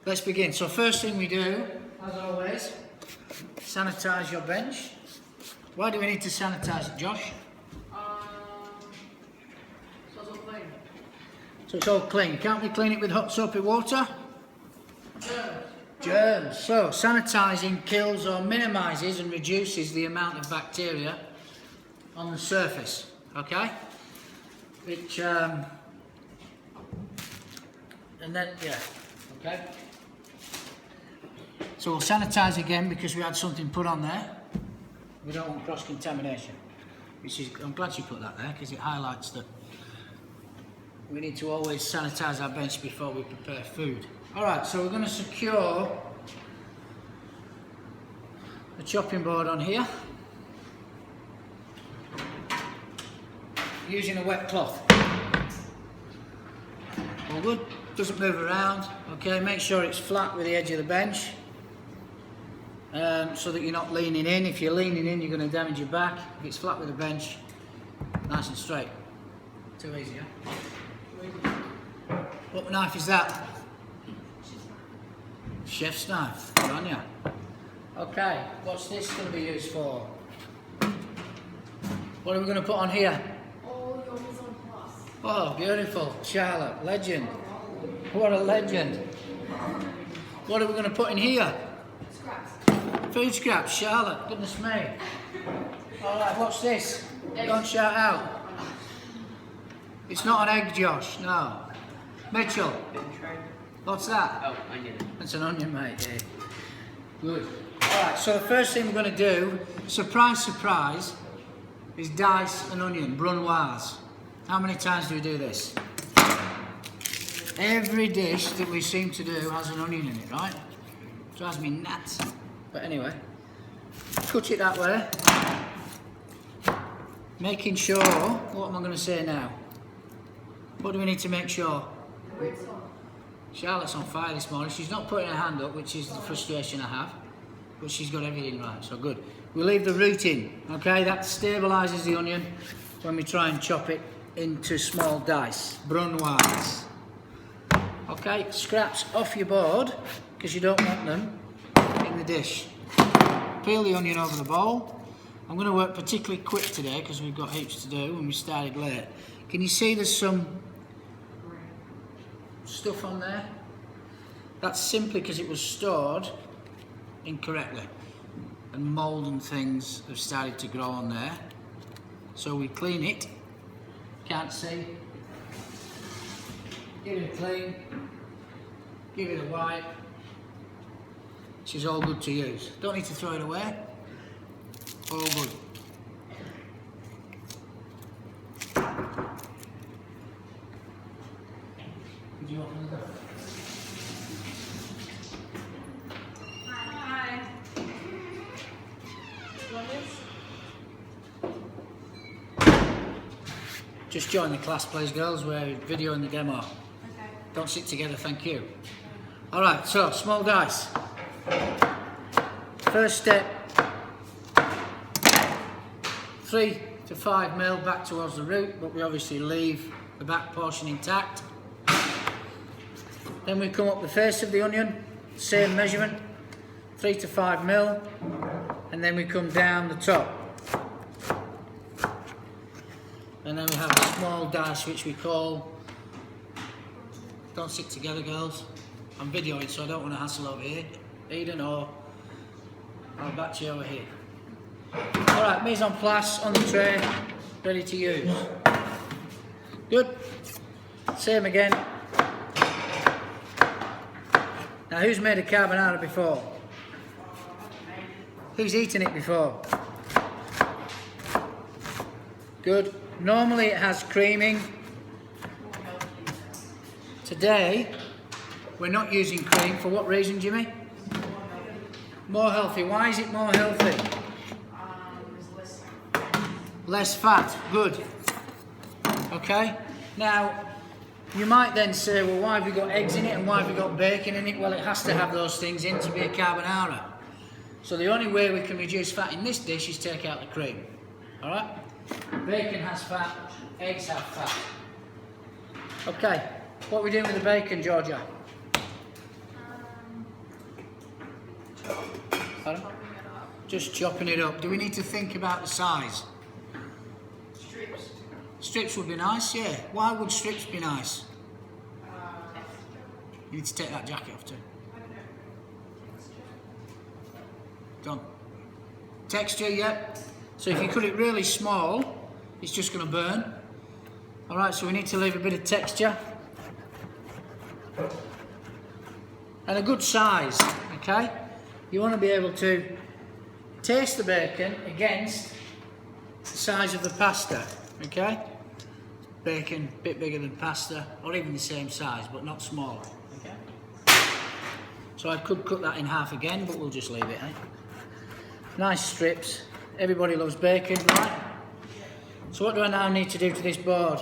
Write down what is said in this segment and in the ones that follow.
let's begin. So first thing we do, as always, sanitize your bench. Why do we need to sanitize it, Josh? So it's all clean. So it's all clean. Can't we clean it with hot soapy water? Germs. Germs. So sanitizing kills or minimises and reduces the amount of bacteria on the surface. Okay? Which and then okay. So we'll sanitize again because we had something put on there. We don't want cross-contamination. Which is, I'm glad you put that there because it highlights that we need to always sanitize our bench before we prepare food. Alright, so we're going to secure the chopping board on here using a wet cloth. All good, doesn't move around. Okay, make sure it's flat with the edge of the bench so that you're not leaning in. If you're leaning in, you're going to damage your back. If it's flat with the bench, nice and straight. Too easy, huh? What knife is that? Chef's knife. Good on ya. Okay, what's this going to be used for? What are we going to put on here? All your mise en place. Oh, beautiful. Charlotte, legend. What a legend. What are we going to put in here? Scraps. Food scraps, Charlotte. Goodness me. Alright, what's this? Don't shout out. It's not an egg, Josh, no. Mitchell. What's that? Oh, onion. That's an onion, mate. Yeah. Good. Alright, so the first thing we're going to do, surprise, surprise, is dice an onion, brunoise. How many times do we do this? Every dish that we seem to do has an onion in it, right? Drives me nuts. But anyway, cut it that way. Making sure, what am I going to say now? What do we need to make sure? Charlotte's on fire this morning. She's not putting her hand up, which is the frustration I have, but she's got everything right, so good. We leave the root in, okay? That stabilises the onion when we try and chop it into small dice, brunoise. Okay, scraps off your board, because you don't want them in the dish. Peel the onion over the bowl. I'm going to work particularly quick today, because we've got heaps to do and we started late. Can you see there's some stuff on there? That's simply because it was stored incorrectly and mould and things have started to grow on there, so we clean it. Can't see, give it a clean, give it a wipe. This is all good to use, don't need to throw it away, all good. Would you open the door? Hi. Just join the class, please, girls. We're videoing the demo. Okay. Don't sit together, thank you. Alright, so small dice. First step, 3 to 5 mil back towards the root, but we obviously leave the back portion intact. Then we come up the face of the onion, same measurement, 3 to 5 mil, and then we come down the top. And then we have a small dice which we call, don't sit together girls, I'm videoing so I don't want to hassle over here, Eden, or I'll back you over here. Alright, mise en place on the tray, ready to use. Good, same again. Now who's made a carbonara before? Who's eaten it before? Good. Normally it has creaming. Today we're not using cream. For what reason, Jimmy? More healthy. Why is it more healthy? Less fat. Good. Okay. Now you might then say, well, why have we got eggs in it and why have we got bacon in it? Well, it has to have those things in to be a carbonara. So the only way we can reduce fat in this dish is take out the cream. Alright? Bacon has fat, eggs have fat. Okay, what are we doing with the bacon, Georgia? Just chopping it up. Do we need to think about the size? Strips. Strips would be nice, yeah. Why would strips be nice? You need to take that jacket off too. Done. Texture, yeah. So if you cut it really small, it's just going to burn. Alright, so we need to leave a bit of texture. And a good size, okay? You want to be able to taste the bacon against the size of the pasta, okay? Bacon a bit bigger than pasta, or even the same size, but not smaller, okay? So I could cut that in half again, but we'll just leave it, eh? Nice strips. Everybody loves bacon, right? So what do I now need to do to this board?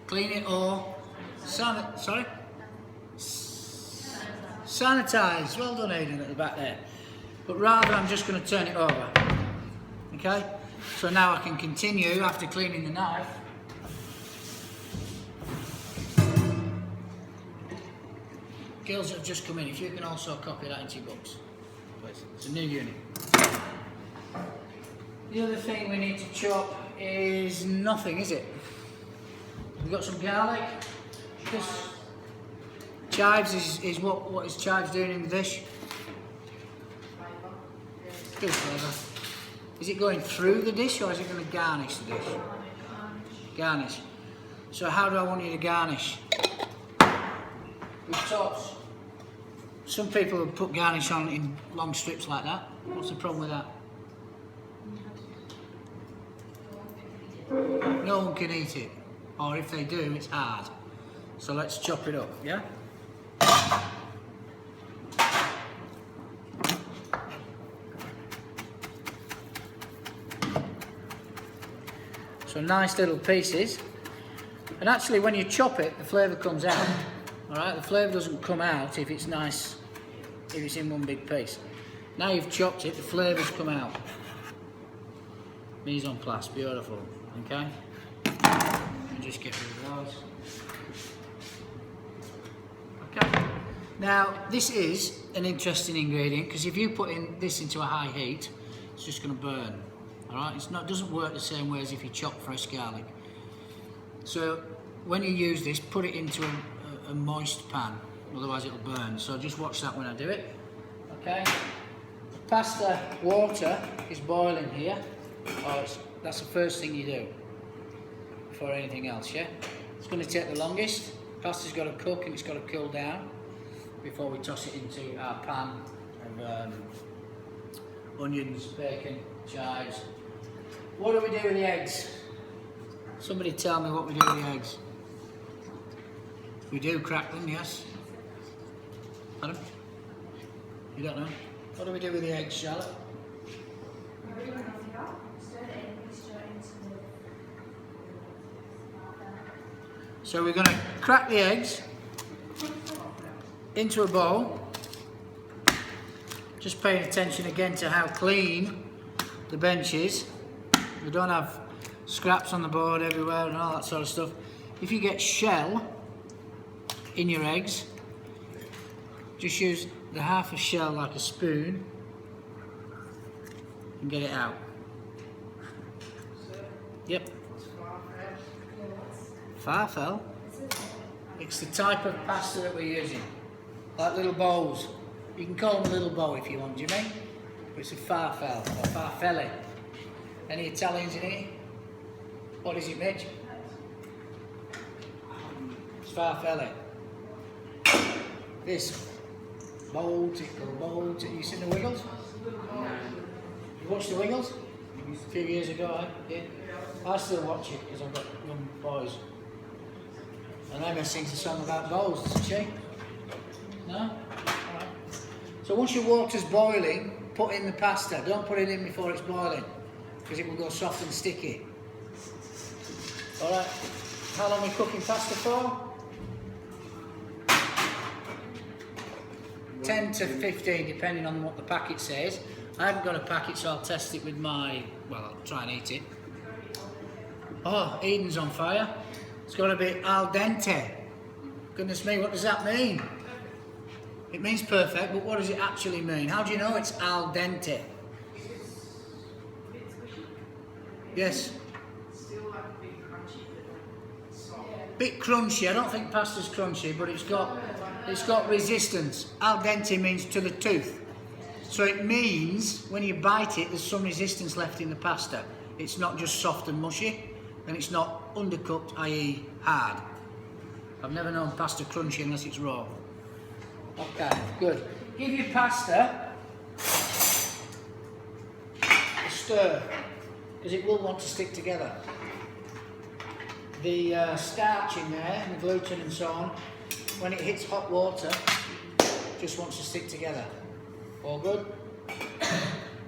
Clean it or sanitize. Well done, Aidan, at the back there. But rather, I'm just going to turn it over. Okay? So now I can continue after cleaning the knife. Girls that have just come in, if you can also copy that into your books. Please. It's a new unit. The other thing we need to chop is nothing, is it? We've got some garlic. This chives is what is chives doing in the dish? Good flavour. Is it going through the dish or is it going to garnish the dish? Garnish. So how do I want you to garnish? With tops. Some people will put garnish on in long strips like that. What's the problem with that? No one can eat it. Or if they do, it's hard. So let's chop it up, yeah? So nice little pieces. And actually when you chop it, the flavour comes out. Alright, the flavour doesn't come out if it's nice, if it's in one big piece. Now you've chopped it, the flavours come out. Mise en place, beautiful, okay? And just get rid of those. Okay. Now, this is an interesting ingredient because if you put this into a high heat, it's just going to burn. Alright, it doesn't work the same way as if you chop fresh garlic. So, when you use this, put it into a moist pan, otherwise it'll burn. So just watch that when I do it. Okay. The pasta water is boiling here. That's the first thing you do before anything else, yeah? It's going to take the longest. Pasta's got to cook and it's got to cool down before we toss it into our pan of onions, bacon, chives. What do we do with the eggs? Somebody tell me what we do with the eggs. We do crack them, yes. Adam? You don't know? What do we do with the eggs, Charlotte? So we're going to crack the eggs into a bowl. Just paying attention again to how clean the bench is. We don't have scraps on the board everywhere and all that sort of stuff. If you get shell in your eggs, just use the half a shell like a spoon and get it out. Yep. Farfel? It's the type of pasta that we're using. Like little bowls. You can call them a little bowl if you want, do you mean? But it's a farfel or farfalle. Any Italians in here? What is it, Mitch? It's farfalle. This bowl tickle, you seen the Wiggles? You watched the Wiggles? A few years ago, I did. I still watch it because I've got young boys. And Emma sings a song about bowls, doesn't she? No? Alright. So once your water's boiling, put in the pasta. Don't put it in before it's boiling, because it will go soft and sticky. Alright. How long are we cooking pasta for? 10 to 15, depending on what the packet says. I haven't got a packet, so I'll test it with my... Well, I'll try and eat it. Oh, Eden's on fire. It's got to be al dente. Goodness me, what does that mean? It means perfect, but what does it actually mean? How do you know it's al dente? Yes. Still like a bit crunchy, but soft. Bit crunchy. I don't think pasta's crunchy, but it's got resistance. Al dente means to the tooth. So it means when you bite it, there's some resistance left in the pasta. It's not just soft and mushy, and it's not undercooked, i.e. hard. I've never known pasta crunchy unless it's raw. Okay, good. Give your pasta a stir, because it will want to stick together. The starch in there, and the gluten and so on, when it hits hot water, just wants to stick together. All good?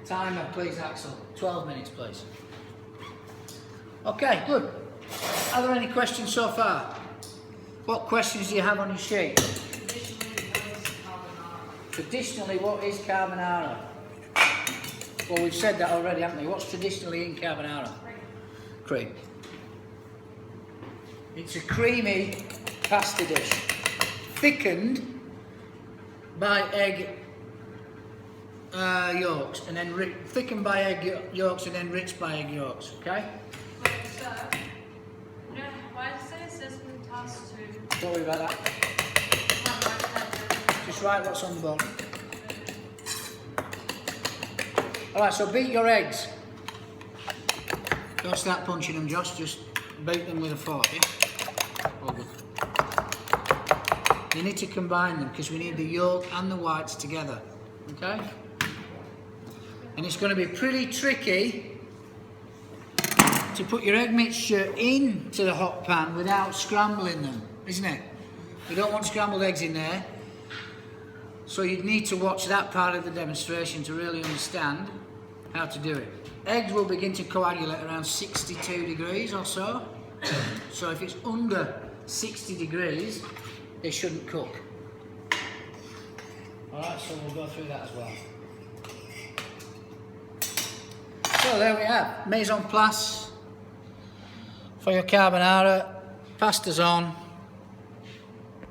Timer, please, Axel. 12 minutes, please. Okay, good. Are there any questions so far? What questions do you have on your sheet? Traditionally, what is carbonara? Well, we've said that already, haven't we? What's traditionally in carbonara? Cream. It's a creamy pasta dish, thickened by egg yolks, and then thickened by egg yolks, and then rich by egg yolks. Okay. Wait, so, why does it say sesame toast to? Don't worry about that. Just write what's on the bottom. All right. So beat your eggs. Don't start punching them, Josh. Just beat them with a fork. Yeah. All good. You need to combine them because we need the yolk and the whites together. Okay. And it's going to be pretty tricky to put your egg mixture into the hot pan without scrambling them, isn't it? You don't want scrambled eggs in there. So you'd need to watch that part of the demonstration to really understand how to do it. Eggs will begin to coagulate around 62 degrees or so. So if it's under 60 degrees, they shouldn't cook. Alright, so we'll go through that as well. So there we have, mise en place for your carbonara. Pasta's on.